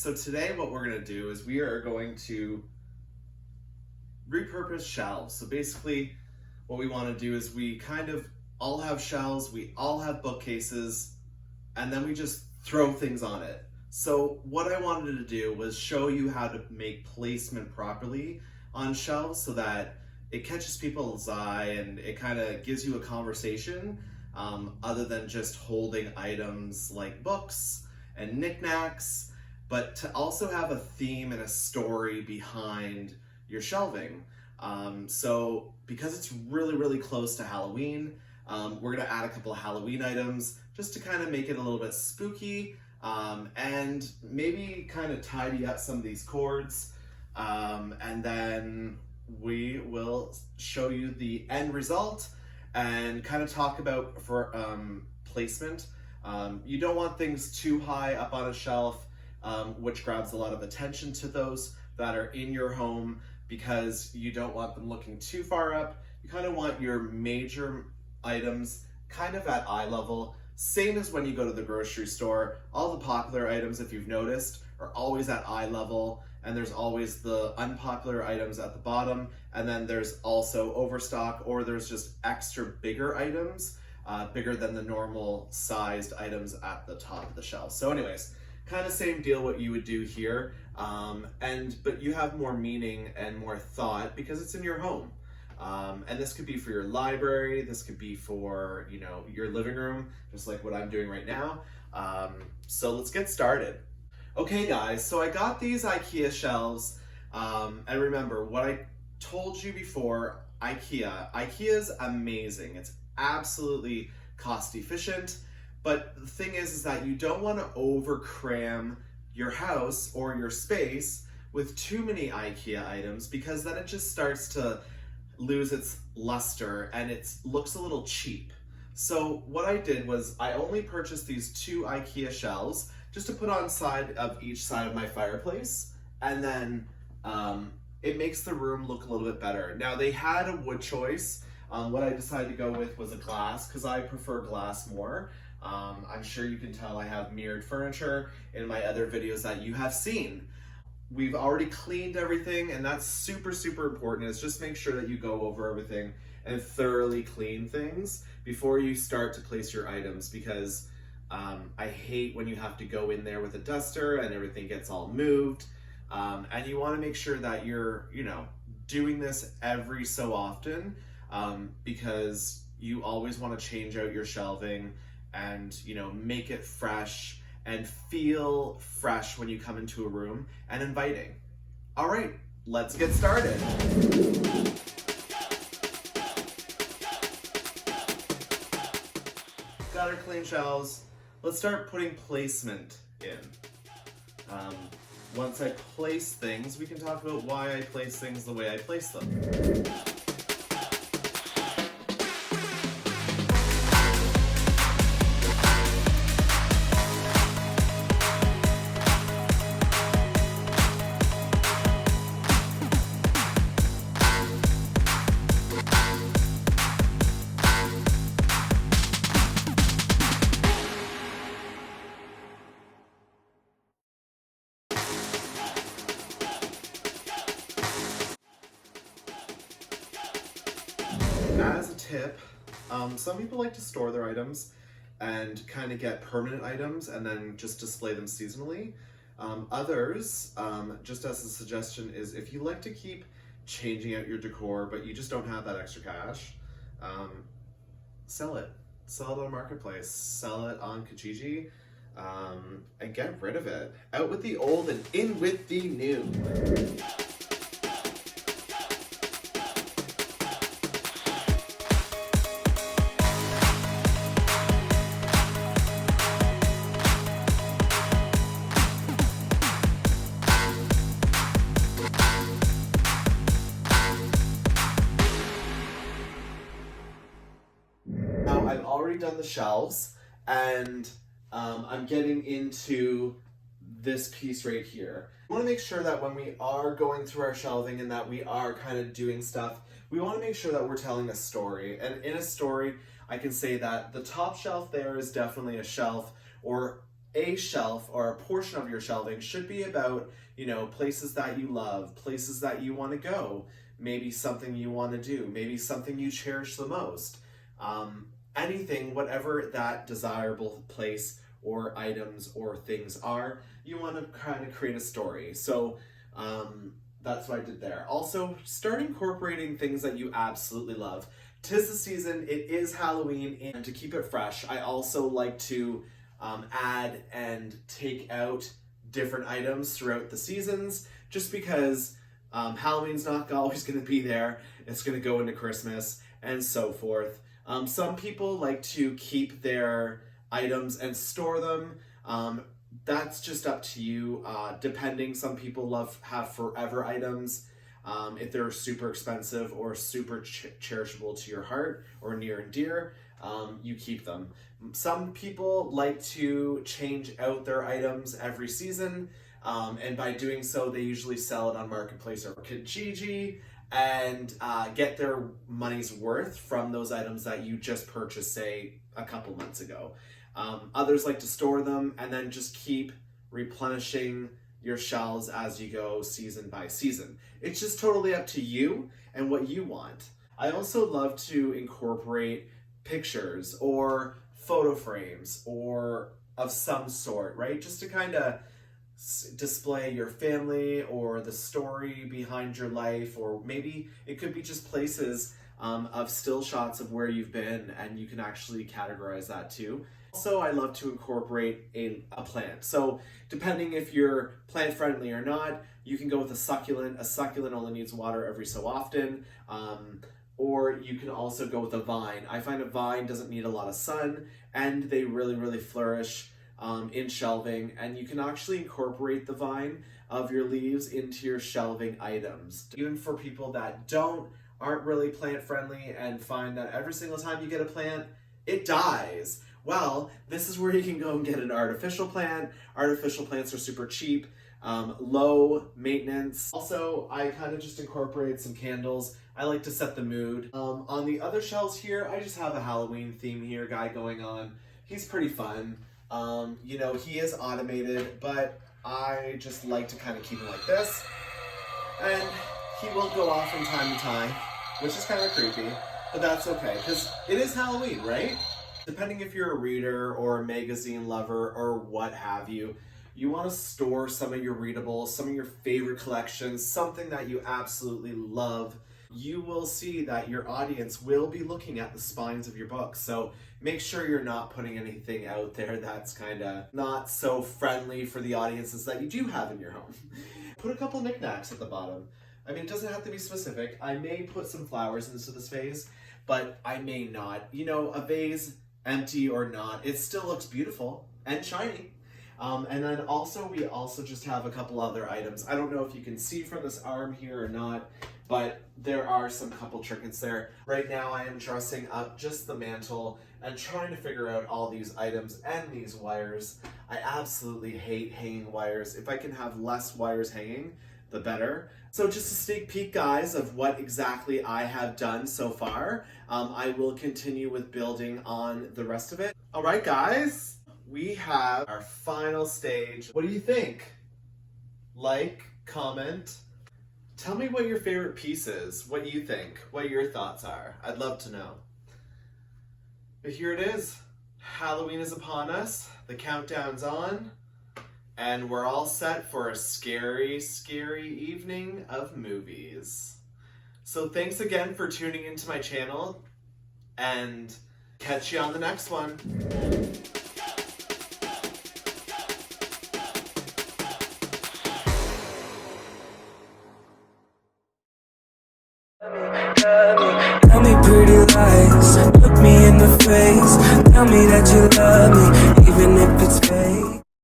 so today what we're going to do is we are going to repurpose shelves. So basically what we want to do is we kind of all have shelves, we all have bookcases, and then we just throw things on it. So what I wanted to do was show you how to make placement properly on shelves so that it catches people's eye and it kind of gives you a conversation other than just holding items like books and knickknacks, but to also have a theme and a story behind your shelving. So because it's really close to Halloween, we're gonna add a couple of Halloween items just to kind of make it a little bit spooky and maybe kind of tidy up some of these cords. And then we will show you the end result and kind of talk about for placement. You don't want things too high up on a shelf, which grabs a lot of attention to those that are in your home because you don't want them looking too far up. You kind of want your major items kind of at eye level. Same as when you go to the grocery store. All the popular items, if you've noticed, are always at eye level, and there's always the unpopular items at the bottom, and then there's also overstock, or there's just extra bigger items, bigger than the normal sized items at the top of the shelf. So anyways, kind of same deal what you would do here, but you have more meaning and more thought because it's in your home. And this could be for your library, this could be for, your living room, just like what I'm doing right now. So let's get started. Okay guys, so I got these IKEA shelves, and remember what I told you before, IKEA's amazing. It's absolutely cost efficient, but the thing is that you don't want to over cram your house or your space with too many IKEA items because then it just starts to lose its luster and it looks a little cheap. So what I did was I only purchased these 2 IKEA shelves just to put on side of each side of my fireplace, and then it makes the room look a little bit better. Now they had a wood choice. What I decided to go with was a glass because I prefer glass more. I'm sure you can tell I have mirrored furniture in my other videos that you have seen. We've already cleaned everything, and that's super important, is just make sure that you go over everything and thoroughly clean things before you start to place your items, because I hate when you have to go in there with a duster and everything gets all moved. And you want to make sure that you're, doing this every so often, because you always want to change out your shelving and, make it fresh and feel fresh when you come into a room and inviting. All right, let's get started. Got our clean shelves. Let's start putting placement in. Once I place things, we can talk about why I place things the way I place them. As a tip, some people like to store their items and kind of get permanent items and then just display them seasonally. Others, just as a suggestion, is if you like to keep changing out your decor but you just don't have that extra cash, sell it. Sell it on Marketplace, sell it on Kijiji, and get rid of it. Out with the old and in with the new. I've already done the shelves, and I'm getting into this piece right here. We want to make sure that when we are going through our shelving and that we are kind of doing stuff, we want to make sure that we're telling a story. And in a story, I can say that the top shelf there is definitely a shelf or a shelf or a portion of your shelving should be about, you know, places that you love, places that you want to go, maybe something you want to do, maybe something you cherish the most. Anything, whatever that desirable place or items or things are, you want to kind of create a story. So that's what I did there. Also, start incorporating things that you absolutely love. 'Tis the season, it is Halloween, and to keep it fresh, I also like to add and take out different items throughout the seasons, just because Halloween's not always going to be there. It's going to go into Christmas and so forth. Some people like to keep their items and store them. That's just up to you, depending. Some people have forever items. If they're super expensive or super cherishable to your heart or near and dear, you keep them. Some people like to change out their items every season, and by doing so, they usually sell it on Marketplace or Kijiji and get their money's worth from those items that you just purchased, say, a couple months ago. Others like to store them and then just keep replenishing your shelves as you go season by season. It's just totally up to you and what you want. I also love to incorporate pictures or photo frames or of some sort, right? Just to kind of display your family or the story behind your life, or maybe it could be just places of still shots of where you've been, and you can actually categorize that too. Also, I love to incorporate a plant. So depending if you're plant friendly or not, you can go with a succulent. A succulent only needs water every so often. Or you can also go with a vine. I find a vine doesn't need a lot of sun, and they really, really flourish in shelving. And you can actually incorporate the vine of your leaves into your shelving items. Even for people that aren't really plant friendly and find that every single time you get a plant, it dies. Well, this is where you can go and get an artificial plant. Artificial plants are super cheap, low maintenance. Also, I kind of just incorporated some candles. I like to set the mood. On the other shelves here, I just have a Halloween theme here guy going on. He's pretty fun. You know, he is automated, but I just like to kind of keep him like this. And he will go off from time to time, which is kind of creepy, but that's okay, because it is Halloween, right? Depending if you're a reader or a magazine lover or what have you, you want to store some of your readables, some of your favorite collections, something that you absolutely love. You will see that your audience will be looking at the spines of your books. So make sure you're not putting anything out there that's kind of not so friendly for the audiences that you do have in your home. Put a couple knickknacks at the bottom. I mean, it doesn't have to be specific. I may put some flowers into this vase, but I may not. You know, a vase, empty or not, it still looks beautiful and shiny. And then also, we also just have a couple other items. I don't know if you can see from this arm here or not, but there are some couple trinkets there. Right now I am dressing up just the mantle and trying to figure out all these items and these wires. I absolutely hate hanging wires. If I can have less wires hanging, the better. So just a sneak peek, guys, of what exactly I have done so far. I will continue with building on the rest of it. All right, guys, we have our final stage. What do you think? Like, comment, tell me what your favorite piece is, what you think, what your thoughts are. I'd love to know. But here it is. Halloween is upon us. The countdown's on. And we're all set for a scary, scary evening of movies. So thanks again for tuning into my channel, and catch you on the next one. Tell me pretty lies, look me in the face. Tell me that you love me, even if it's fake.